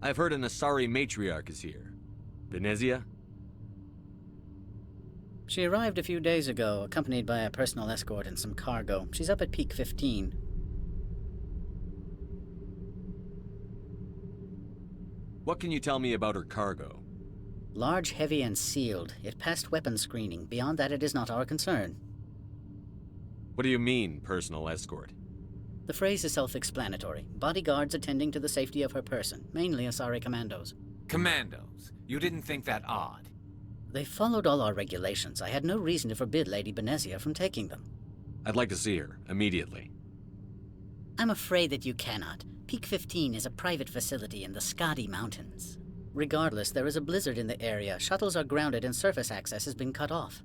I've heard an Asari matriarch is here. Venezia? She arrived a few days ago, accompanied by a personal escort and some cargo. She's up at Peak 15. What can you tell me about her cargo? Large, heavy, and sealed. It passed weapons screening. Beyond that, it is not our concern. What do you mean, personal escort? The phrase is self-explanatory. Bodyguards attending to the safety of her person, mainly Asari commandos. Commandos? You didn't think that odd? They followed all our regulations. I had no reason to forbid Lady Venezia from taking them. I'd like to see her, immediately. I'm afraid that you cannot. Peak 15 is a private facility in the Skadi Mountains. Regardless, there is a blizzard in the area. Shuttles are grounded and surface access has been cut off.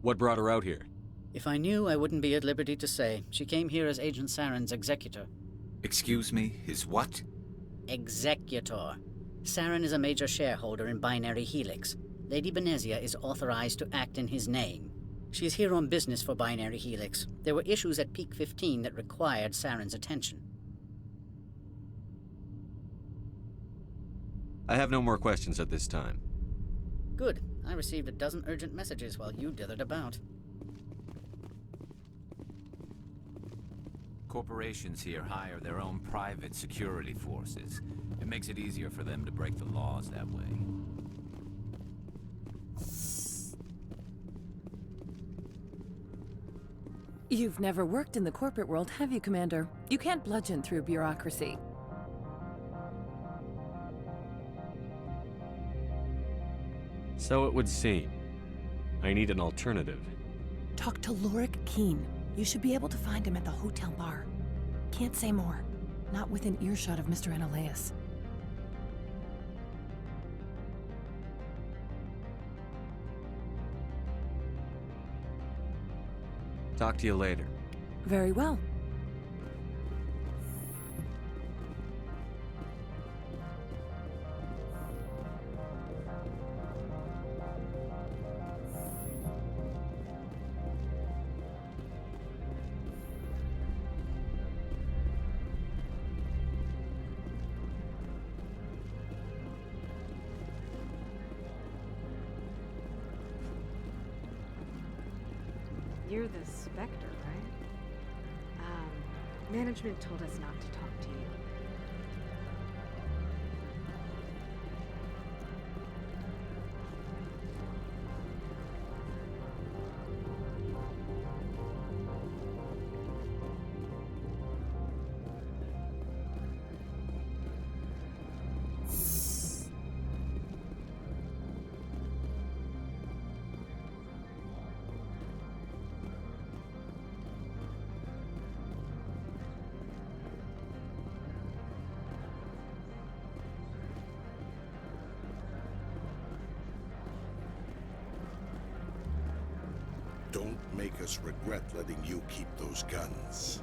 What brought her out here? If I knew, I wouldn't be at liberty to say. She came here as Agent Saren's executor. Excuse me, his what? Executor. Saren is a major shareholder in Binary Helix. Lady Venezia is authorized to act in his name. She is here on business for Binary Helix. There were issues at Peak 15 that required Saren's attention. I have no more questions at this time. Good. I received a dozen urgent messages while you dithered about. Corporations here hire their own private security forces. It makes it easier for them to break the laws that way. You've never worked in the corporate world, have you, Commander? You can't bludgeon through bureaucracy. So it would seem. I need an alternative. Talk to Lorik Keen. You should be able to find him at the hotel bar. Can't say more. Not within earshot of Mr. Analaeus. Talk to you later. Very well. You're the Spectre, right? Management told us not to talk to you. Don't make us regret letting you keep those guns.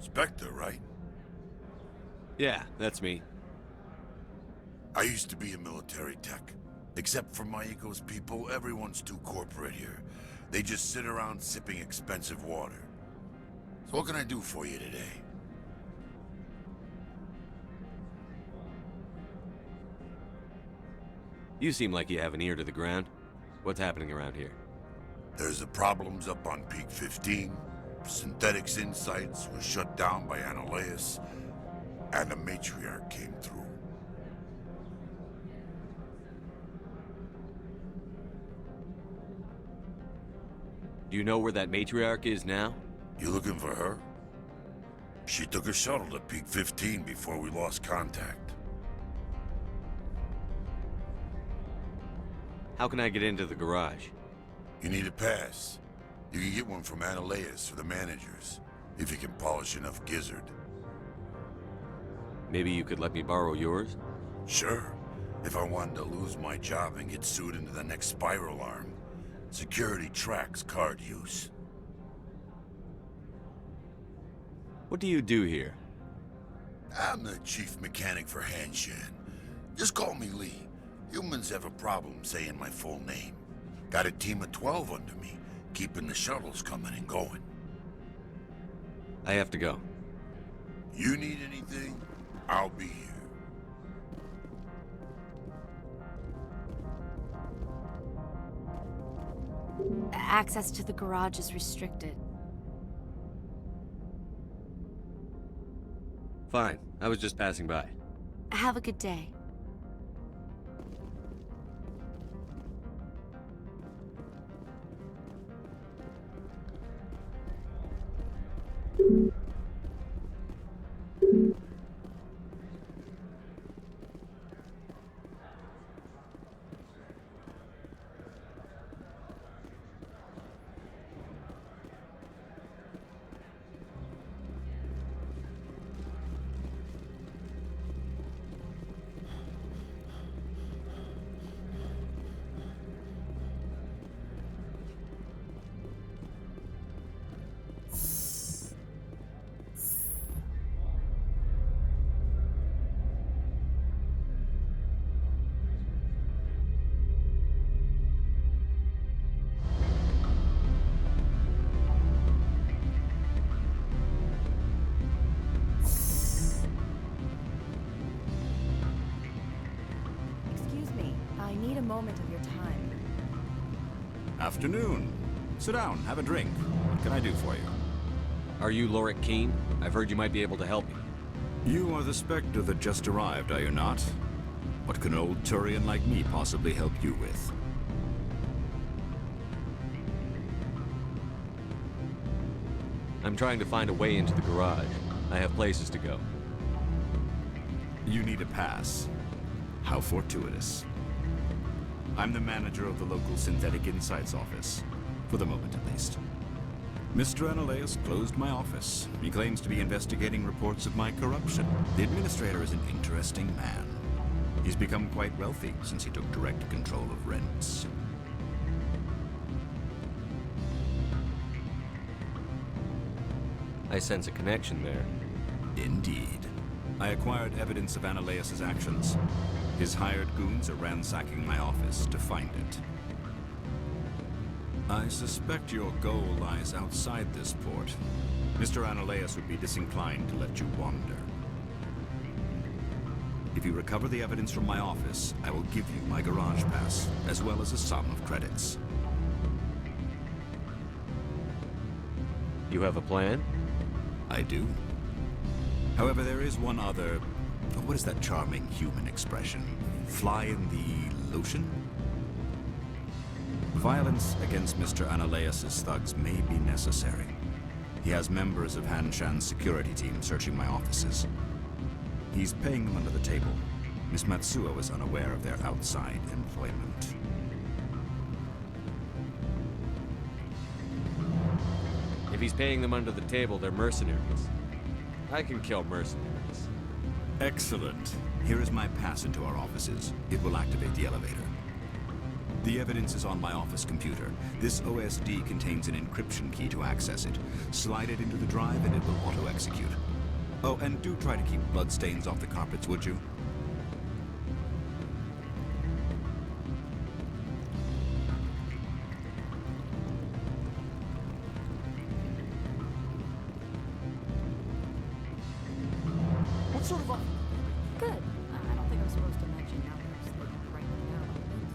Spectre, right? Yeah, that's me. I used to be a military tech. Except for Maiko's people, everyone's too corporate here. They just sit around sipping expensive water. So what can I do for you today? You seem like you have an ear to the ground. What's happening around here? There's the problems up on Peak 15. Synthetics Insights was shut down by Analaeus, and a matriarch came through. Do you know where that matriarch is now? You looking for her? She took a shuttle to Peak 15 before we lost contact. How can I get into the garage? You need a pass. You can get one from Analaeus or the managers, if you can polish enough gizzard. Maybe you could let me borrow yours? Sure. If I wanted to lose my job and get sued into the next spiral arm, security tracks card use. What do you do here? I'm the chief mechanic for Hanshan. Just call me Lee. Humans have a problem saying my full name. Got a team of 12 under me, keeping the shuttles coming and going. I have to go. You need anything? I'll be here. Access to the garage is restricted. Fine. I was just passing by. Have a good day. Moment of your time. Afternoon. Sit down, have a drink. What can I do for you? Are you Lorik Keene? I've heard you might be able to help me. You are the Spectre that just arrived, are you not? What can an old Turian like me possibly help you with? I'm trying to find a way into the garage. I have places to go. You need a pass. How fortuitous. I'm the manager of the local Synthetic Insights office. For the moment, at least. Mr. Analeus closed my office. He claims to be investigating reports of my corruption. The administrator is an interesting man. He's become quite wealthy since he took direct control of rents. I sense a connection there. Indeed. I acquired evidence of Analeus's actions. His hired goons are ransacking my office to find it. I suspect your goal lies outside this port. Mr. Analeus would be disinclined to let you wander. If you recover the evidence from my office, I will give you my garage pass, as well as a sum of credits. You have a plan? I do. However, there is one other... What is that charming human expression? Fly in the lotion? Violence against Mr. Analeus's thugs may be necessary. He has members of Hanshan's security team searching my offices. He's paying them under the table. Miss Matsuo is unaware of their outside employment. If he's paying them under the table, they're mercenaries. I can kill mercenaries. Excellent. Here is my pass into our offices. It will activate the elevator. The evidence is on my office computer. This OSD contains an encryption key to access it. Slide it into the drive and it will auto-execute. Oh, and do try to keep bloodstains off the carpets, would you? What sort of a... Good. I don't think I'm supposed to mention numbers. They don't write them down on things.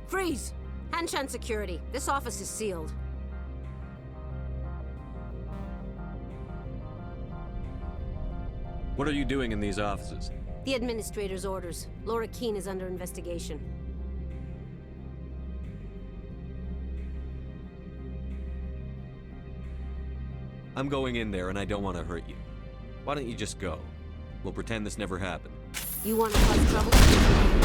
Freeze! Hanshan security. This office is sealed. What are you doing in these offices? The administrator's orders. Laura Keene is under investigation. I'm going in there and I don't want to hurt you. Why don't you just go? We'll pretend this never happened. You want to cause trouble?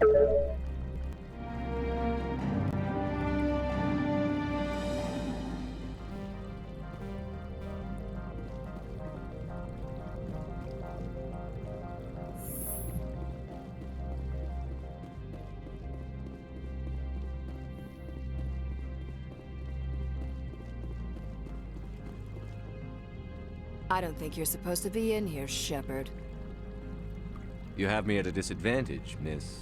I don't think you're supposed to be in here, Shepard. You have me at a disadvantage, miss.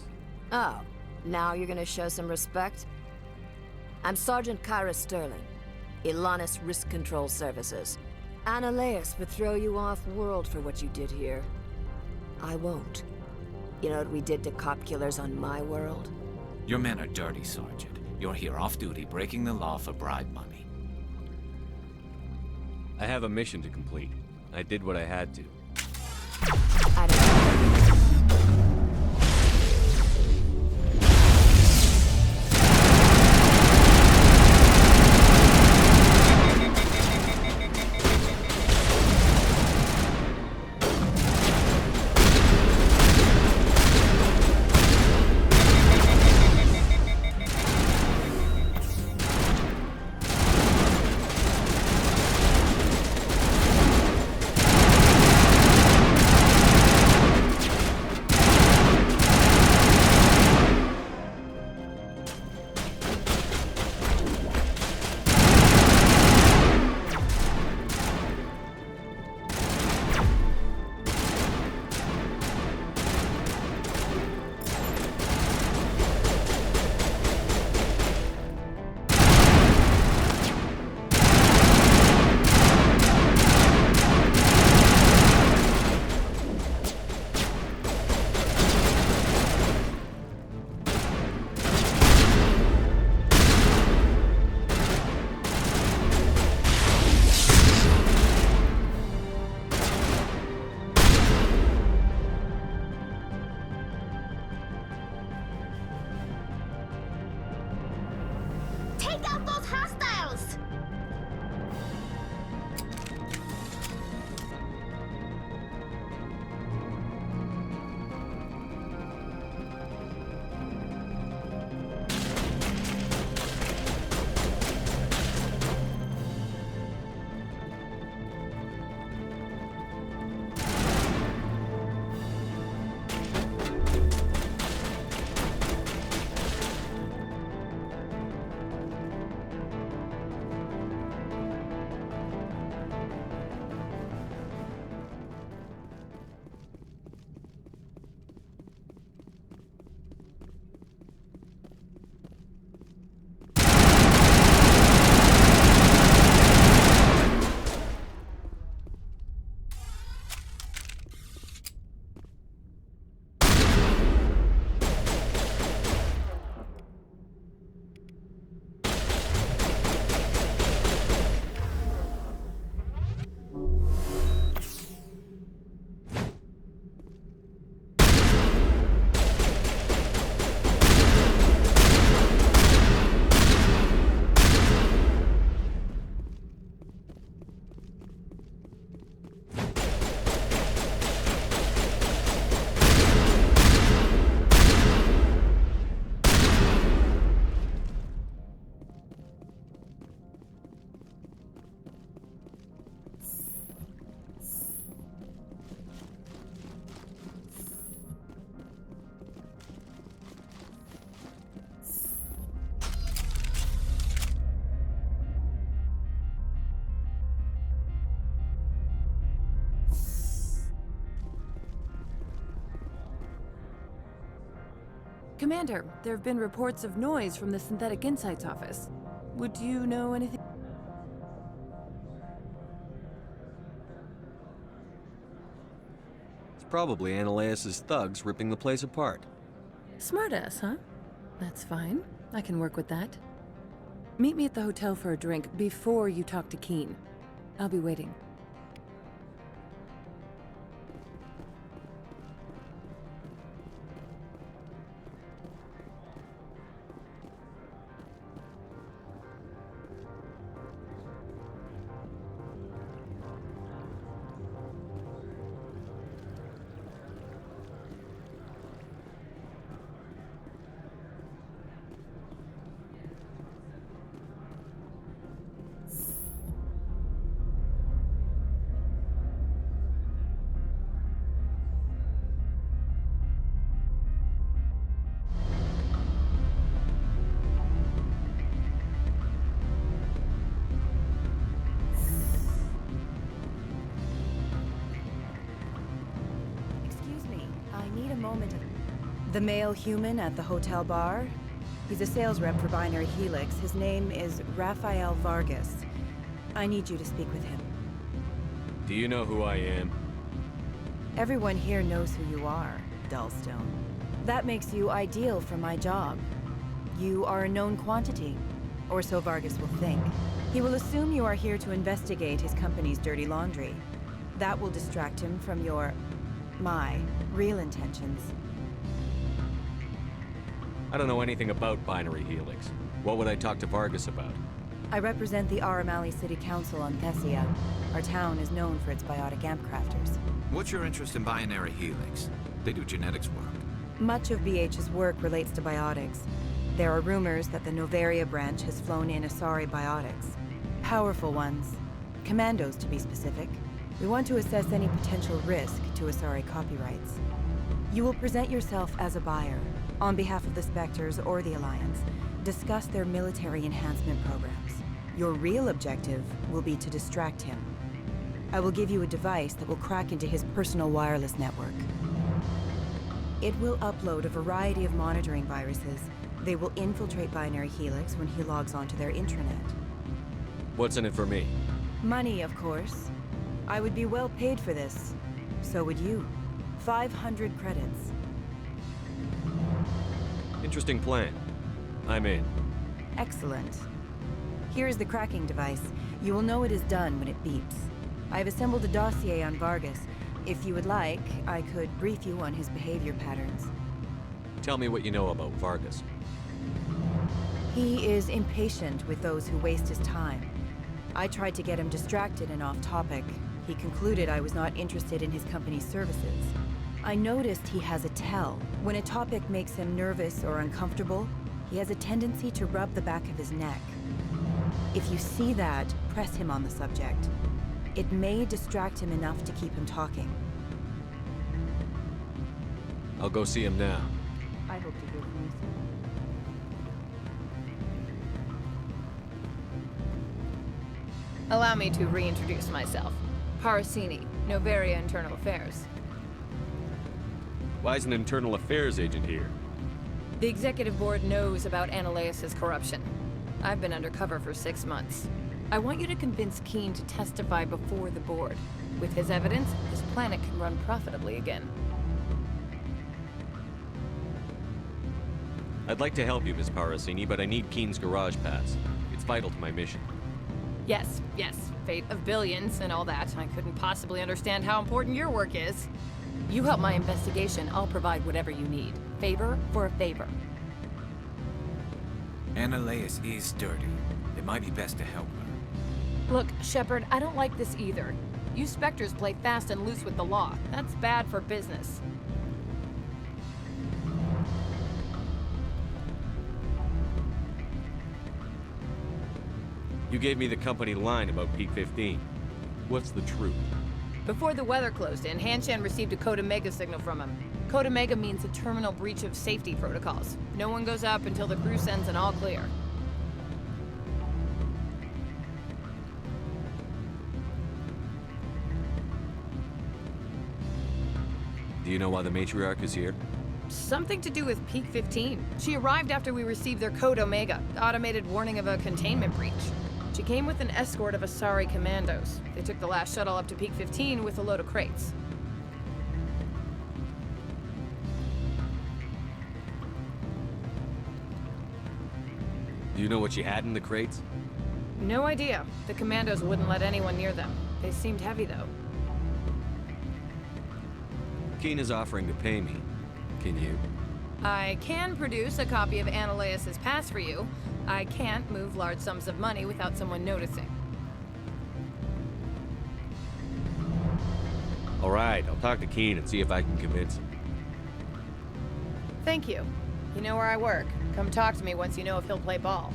Oh, now you're gonna show some respect? I'm Sergeant Kyra Sterling, Ilanis Risk Control Services. Annaleus would throw you off-world for what you did here. I won't. You know what we did to cop killers on my world? Your men are dirty, Sergeant. You're here off-duty, breaking the law for bribe money. I have a mission to complete. I did what I had to. I don't know. Commander, there have been reports of noise from the Synthetic Insights office. Would you know anything? It's probably Annaleus' thugs ripping the place apart. Smartass, huh? That's fine. I can work with that. Meet me at the hotel for a drink before you talk to Keen. I'll be waiting. moment of... The male human at the hotel bar? He's a sales rep for Binary Helix. His name is Rafael Vargas. I need you to speak with him. Do you know who I am? Everyone here knows who you are, Dullstone. That makes you ideal for my job. You are a known quantity, or so Vargas will think. He will assume you are here to investigate his company's dirty laundry. That will distract him from my real intentions. I don't know anything about Binary Helix. What would I talk to Vargas about? I represent the Aramali City Council on Thessia. Our town is known for its biotic amp crafters. What's your interest in Binary Helix? They do genetics work. Much of BH's work relates to biotics. There are rumors that the Noveria branch has flown in Asari biotics. Powerful ones. Commandos, to be specific. We want to assess any potential risk to Asari copyrights. You will present yourself as a buyer, on behalf of the Spectres or the Alliance. Discuss their military enhancement programs. Your real objective will be to distract him. I will give you a device that will crack into his personal wireless network. It will upload a variety of monitoring viruses. They will infiltrate Binary Helix when he logs onto their intranet. What's in it for me? Money, of course. I would be well paid for this. So would you. 500 credits. Interesting plan. I'm in. Excellent. Here is the cracking device. You will know it is done when it beeps. I have assembled a dossier on Vargas. If you would like, I could brief you on his behavior patterns. Tell me what you know about Vargas. He is impatient with those who waste his time. I tried to get him distracted and off topic. He concluded I was not interested in his company's services. I noticed he has a tell. When a topic makes him nervous or uncomfortable, he has a tendency to rub the back of his neck. If you see that, press him on the subject. It may distract him enough to keep him talking. I'll go see him now. I hope to hear from you soon. Allow me to reintroduce myself. Parasini, Noveria Internal Affairs. Why is an internal affairs agent here? The executive board knows about Ananias' corruption. I've been undercover for 6 months. I want you to convince Keen to testify before the board. With his evidence, this planet can run profitably again. I'd like to help you, Miss Parasini, but I need Keen's garage pass. It's vital to my mission. Yes, fate of billions and all that. I couldn't possibly understand how important your work is. You help my investigation, I'll provide whatever you need. Favor for a favor. Ananias is dirty. It might be best to help her. Look, Shepard, I don't like this either. You Spectres play fast and loose with the law. That's bad for business. You gave me the company line about Peak 15. What's the truth? Before the weather closed in, Hanshan received a Code Omega signal from him. Code Omega means a terminal breach of safety protocols. No one goes up until the crew sends an all clear. Do you know why the matriarch is here? Something to do with Peak 15. She arrived after we received their Code Omega, automated warning of a containment breach. She came with an escort of Asari commandos. They took the last shuttle up to Peak 15 with a load of crates. Do you know what you had in the crates? No idea. The commandos wouldn't let anyone near them. They seemed heavy, though. Keen is offering to pay me. Can you? I can produce a copy of Ananias' pass for you. I can't move large sums of money without someone noticing. All right, I'll talk to Keen and see if I can convince him. Thank you. You know where I work. Come talk to me once you know if he'll play ball.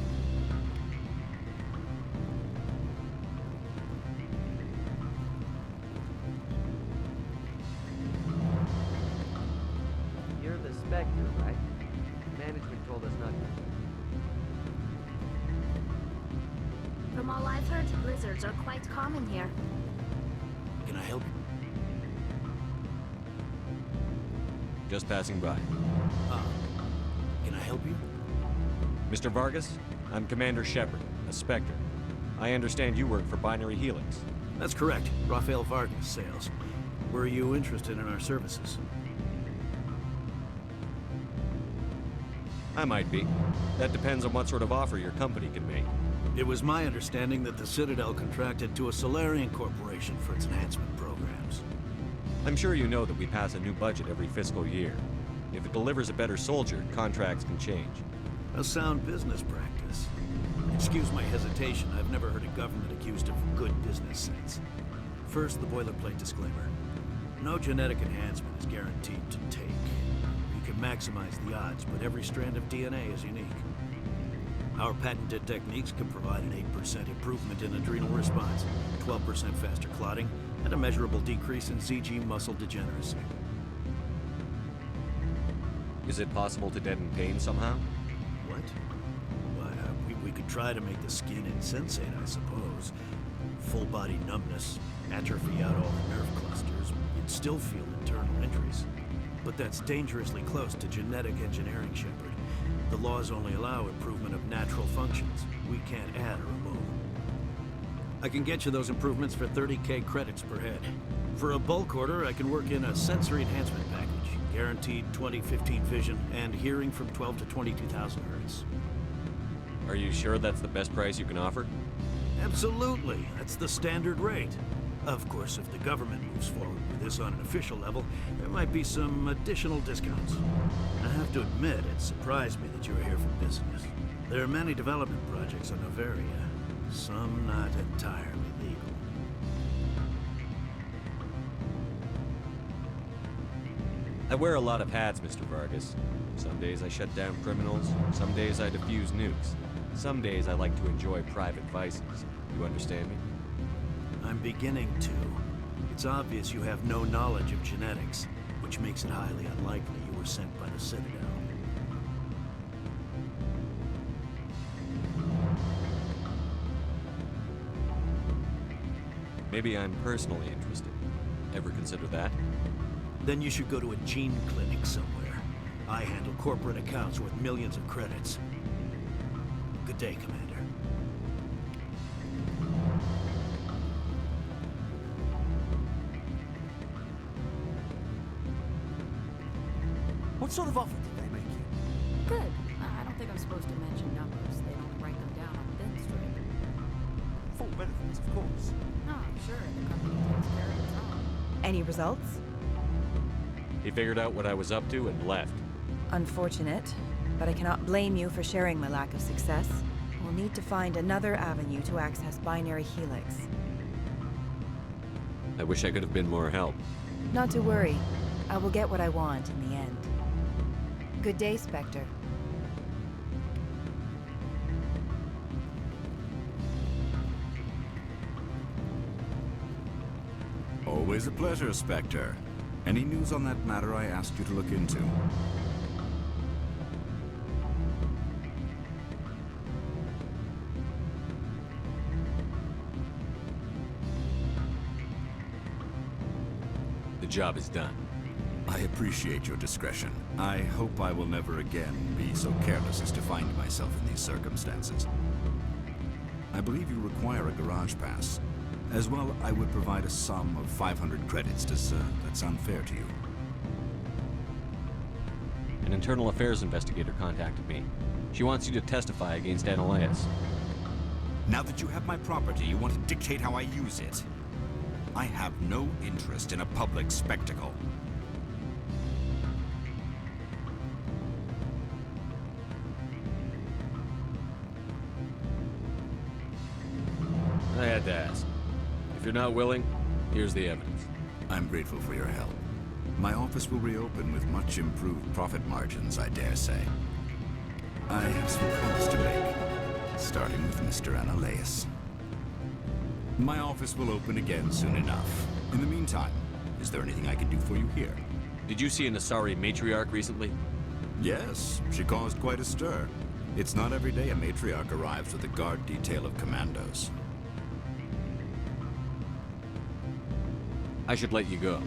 You're the Spectre, right? Management told us not to. From all I've heard, blizzards are quite common here. Can I help you? Just passing by. Can I help you? Mr. Vargas, I'm Commander Shepard, a Spectre. I understand you work for Binary Helix. That's correct. Rafael Vargas, sales. Were you interested in our services? I might be. That depends on what sort of offer your company can make. It was my understanding that the Citadel contracted to a Solarian corporation for its enhancement programs. I'm sure you know that we pass a new budget every fiscal year. If it delivers a better soldier, contracts can change. A sound business practice. Excuse my hesitation, I've never heard a government accused of good business sense. First, the boilerplate disclaimer. No genetic enhancement is guaranteed to take. You can maximize the odds, but every strand of DNA is unique. Our patented techniques can provide an 8% improvement in adrenal response, 12% faster clotting, and a measurable decrease in ZG muscle degeneracy. Is it possible to deaden pain somehow? What? Why, we could try to make the skin insensate, I suppose. Full body numbness, atrophy out all the nerve clusters, you'd still feel internal injuries. But that's dangerously close to genetic engineering, Shepard. The laws only allow improvement of natural functions. We can't add or remove. I can get you those improvements for 30K credits per head. For a bulk order, I can work in a sensory enhancement package. Guaranteed 20/15 vision and hearing from 12 to 22,000 hertz. Are you sure that's the best price you can offer? Absolutely. That's the standard rate. Of course, if the government moves forward with this on an official level, there might be some additional discounts. I have to admit, it surprised me that you were here for business. There are many development projects on Noveria, some not entirely legal. I wear a lot of hats, Mr. Vargas. Some days I shut down criminals, some days I defuse nukes. Some days I like to enjoy private vices. You understand me? I'm beginning to. It's obvious you have no knowledge of genetics, which makes it highly unlikely you were sent by the Citadel. Maybe I'm personally interested. Ever consider that? Then you should go to a gene clinic somewhere. I handle corporate accounts worth millions of credits. Good day, Commander. What sort of offer did they make you? Good. I don't think I'm supposed to mention numbers. They don't write them down on thin strip. Full benefits, of course. No, I'm sure the company takes care of its own. Any results? He figured out what I was up to and left. Unfortunate, but I cannot blame you for sharing my lack of success. We'll need to find another avenue to access Binary Helix. I wish I could have been more help. Not to worry. I will get what I want in the end. Good day, Spectre. Always a pleasure, Spectre. Any news on that matter I asked you to look into? The job is done. I appreciate your discretion. I hope I will never again be so careless as to find myself in these circumstances. I believe you require a garage pass. As well, I would provide a sum of 500 credits. Does that sound fair to you? An internal affairs investigator contacted me. She wants you to testify against Analeus. Now that you have my property, you want to dictate how I use it. I have no interest in a public spectacle. I had to ask. If you're not willing, here's the evidence. I'm grateful for your help. My office will reopen with much improved profit margins, I dare say. I have some calls to make, starting with Mr. Analeus. My office will open again soon enough. In the meantime, is there anything I can do for you here? Did you see an Asari matriarch recently? Yes, she caused quite a stir. It's not every day a matriarch arrives with a guard detail of commandos. I should let you go.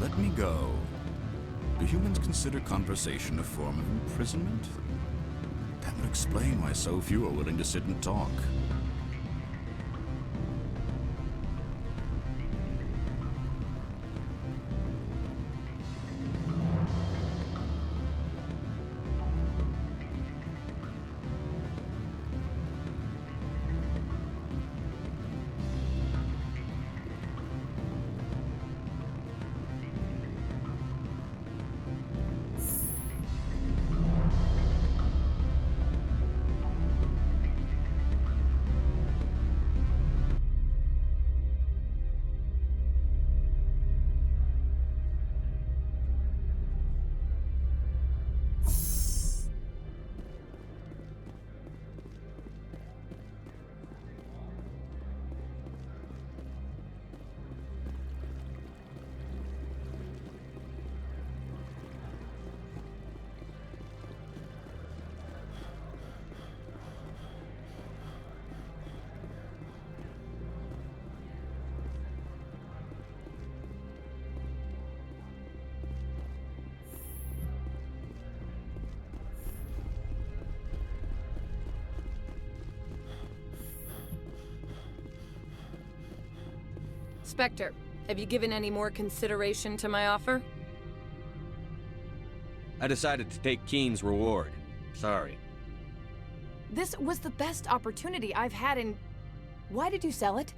Let me go. Do humans consider conversation a form of imprisonment? That would explain why so few are willing to sit and talk. Spectre, have you given any more consideration to my offer? I decided to take Keen's reward. Sorry. This was the best opportunity I've had in... Why did you sell it?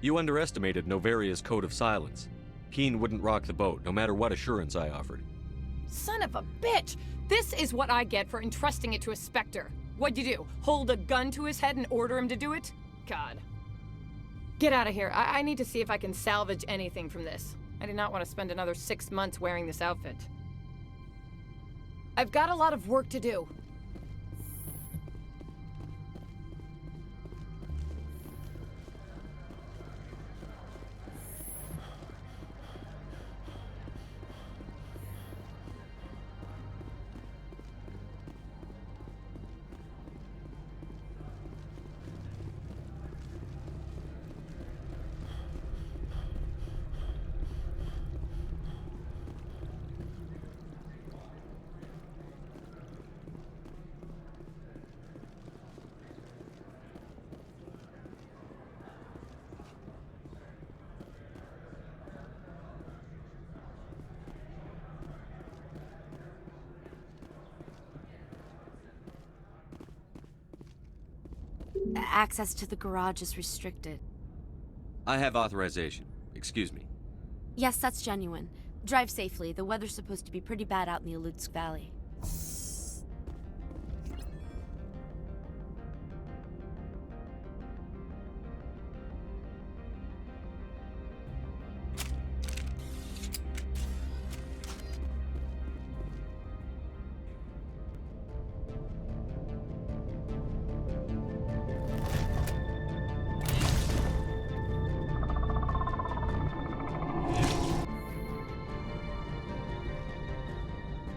You underestimated Noveria's code of silence. Keen wouldn't rock the boat, no matter what assurance I offered. Son of a bitch! This is what I get for entrusting it to a Spectre. What'd you do? Hold a gun to his head and order him to do it? God. Get out of here. I need to see if I can salvage anything from this. I do not want to spend another 6 months wearing this outfit. I've got a lot of work to do. Access to the garage is restricted. I have authorization. Excuse me. Yes, that's genuine. Drive safely. The weather's supposed to be pretty bad out in the Alutsk Valley.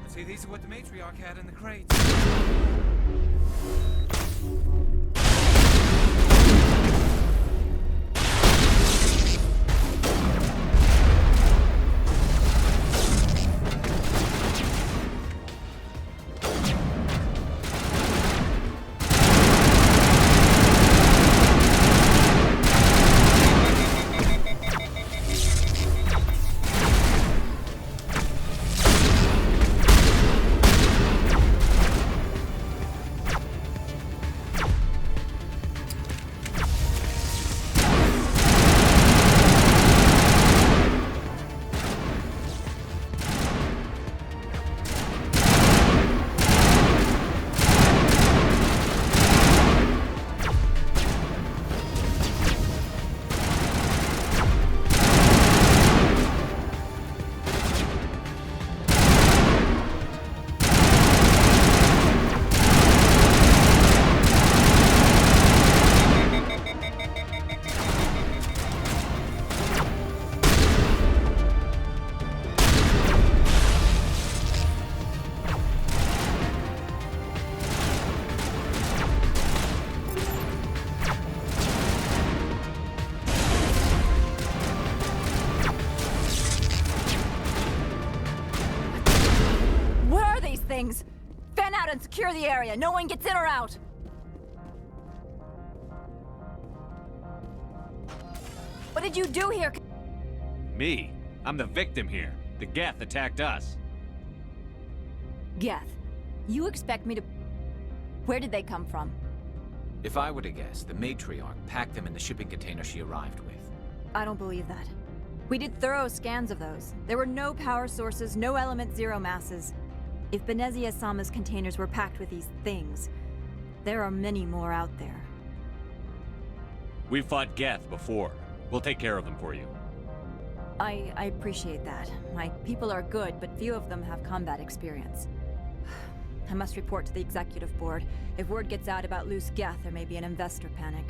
See, these are what the matriarch had in the crates. things! Fan out and secure the area. No one gets in or out. What did you do here? Me? I'm the victim here. The Geth attacked us. Geth, you expect me to... Where did they come from? If I were to guess, the matriarch packed them in the shipping container she arrived with. I don't believe that. We did thorough scans of those. There were no power sources, no element zero masses. If Benezia-sama's containers were packed with these things, there are many more out there. We've fought Geth before. We'll take care of them for you. I appreciate that. My people are good, but few of them have combat experience. I must report to the executive board. If word gets out about loose Geth, there may be an investor panic.